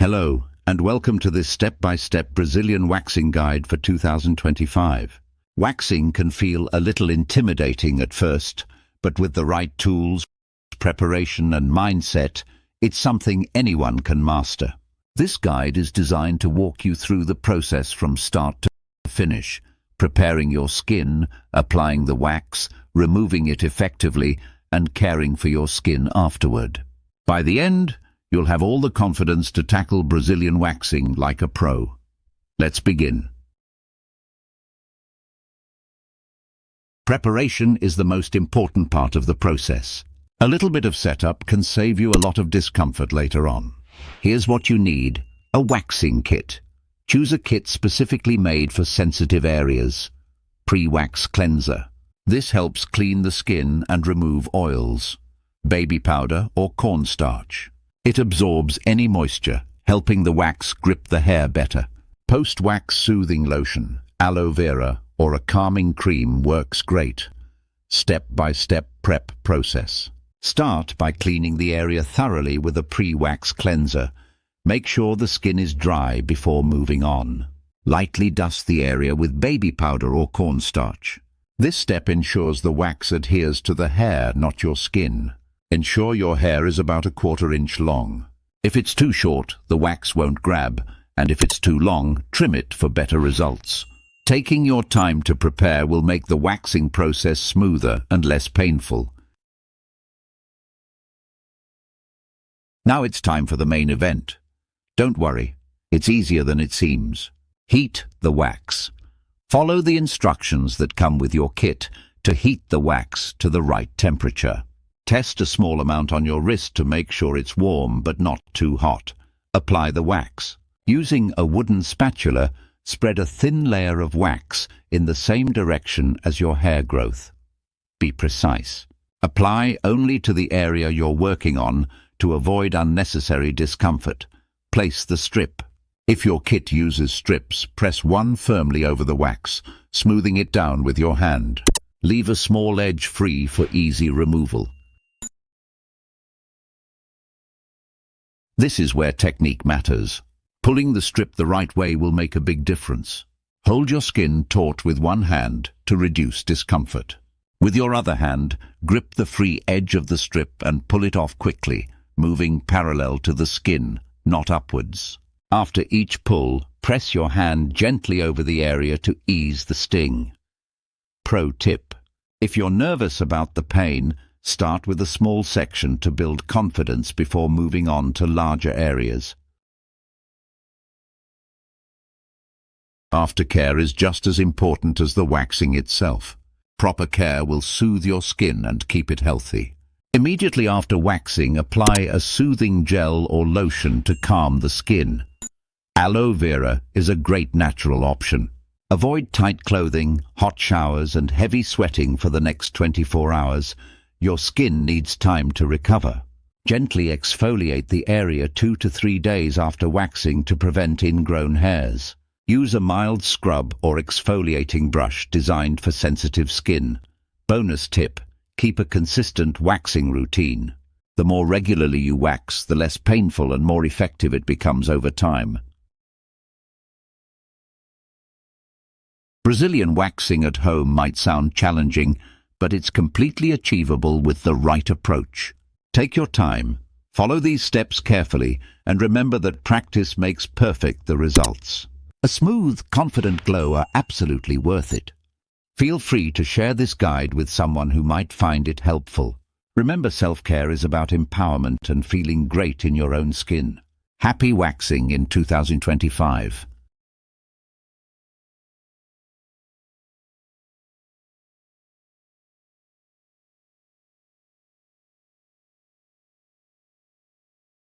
Hello, and welcome to this step-by-step Brazilian waxing guide for 2025. Waxing can feel a little intimidating at first, but with the right tools, preparation and mindset, it's something anyone can master. This guide is designed to walk you through the process from start to finish, preparing your skin, applying the wax, removing it effectively, and caring for your skin afterward. By the end, you'll have all the confidence to tackle Brazilian waxing like a pro. Let's begin. Preparation is the most important part of the process. A little bit of setup can save you a lot of discomfort later on. Here's what you need: a waxing kit. Choose a kit specifically made for sensitive areas. Pre-wax cleanser. This helps clean the skin and remove oils. Baby powder or cornstarch. It absorbs any moisture, helping the wax grip the hair better. Post-wax soothing lotion, aloe vera, or a calming cream works great. Step-by-step prep process. Start by cleaning the area thoroughly with a pre-wax cleanser. Make sure the skin is dry before moving on. Lightly dust the area with baby powder or cornstarch. This step ensures the wax adheres to the hair, not your skin. Ensure your hair is about a 1/4 inch long. If it's too short, the wax won't grab, and if it's too long, trim it for better results. Taking your time to prepare will make the waxing process smoother and less painful. Now it's time for the main event. Don't worry, it's easier than it seems. Heat the wax. Follow the instructions that come with your kit to heat the wax to the right temperature. Test a small amount on your wrist to make sure it's warm but not too hot. Apply the wax. Using a wooden spatula, spread a thin layer of wax in the same direction as your hair growth. Be precise. Apply only to the area you're working on to avoid unnecessary discomfort. Place the strip. If your kit uses strips, press one firmly over the wax, smoothing it down with your hand. Leave a small edge free for easy removal. This is where technique matters. Pulling the strip the right way will make a big difference. Hold your skin taut with one hand to reduce discomfort. With your other hand, grip the free edge of the strip and pull it off quickly, moving parallel to the skin, not upwards. After each pull, press your hand gently over the area to ease the sting. Pro tip: if you're nervous about the pain, start with a small section to build confidence before moving on to larger areas. Aftercare is just as important as the waxing itself. Proper care will soothe your skin and keep it healthy. Immediately after waxing, apply a soothing gel or lotion to calm the skin. Aloe vera is a great natural option. Avoid tight clothing, hot showers, and heavy sweating for the next 24 hours. Your skin needs time to recover. Gently exfoliate the area 2 to 3 days after waxing to prevent ingrown hairs. Use a mild scrub or exfoliating brush designed for sensitive skin. Bonus tip: keep a consistent waxing routine. The more regularly you wax, the less painful and more effective it becomes over time. Brazilian waxing at home might sound challenging, but it's completely achievable with the right approach. Take your time, follow these steps carefully, and remember that practice makes perfect the results. A smooth, confident glow are absolutely worth it. Feel free to share this guide with someone who might find it helpful. Remember, self-care is about empowerment and feeling great in your own skin. Happy waxing in 2025.